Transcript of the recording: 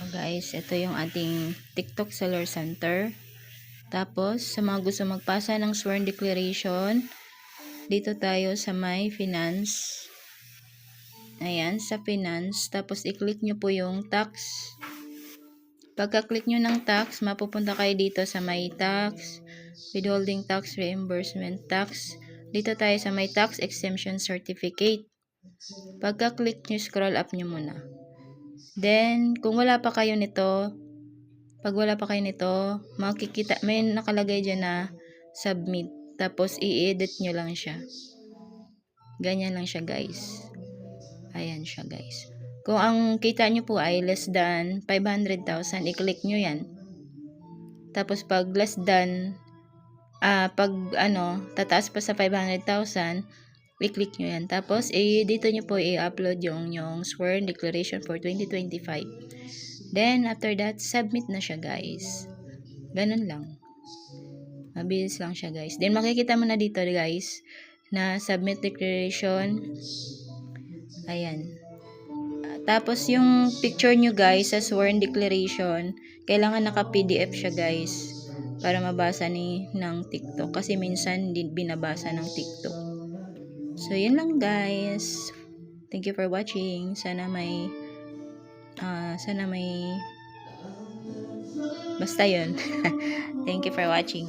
Guys, ito yung ating TikTok Seller Center. Tapos, sa mga gusto magpasa ng sworn declaration, dito tayo sa may finance. Ayan, sa finance. Tapos, i-click nyo po yung tax. Pagka-click nyo ng tax, mapupunta kayo dito sa may tax, withholding tax, reimbursement tax. Dito tayo sa may tax exemption certificate. Pagka-click nyo, scroll up nyo muna. Then, kung wala pa kayo nito, pag wala pa kayo nito, makikita, may nakalagay dyan na submit. Tapos, i-edit nyo lang siya. Ganyan lang siya, guys. Ayan siya, guys. Kung ang kita nyo po ay less than 500,000, i-click nyo yan. Tapos, pag less than, tataas pa sa 500,000, i-click nyo yan. Tapos, dito nyo po i-upload yung sworn declaration for 2025. Then, after that, submit na siya, guys. Ganun lang. Mabilis lang siya, guys. Then, makikita mo na dito, guys, na submit declaration. Ayan. Tapos, yung picture nyo, guys, sa sworn declaration, kailangan naka-PDF siya, guys, para mabasa ng TikTok. Kasi minsan, hindi binabasa ng TikTok. So, yun lang, guys. Thank you for watching. Sana may basta yun. Thank you for watching, guys.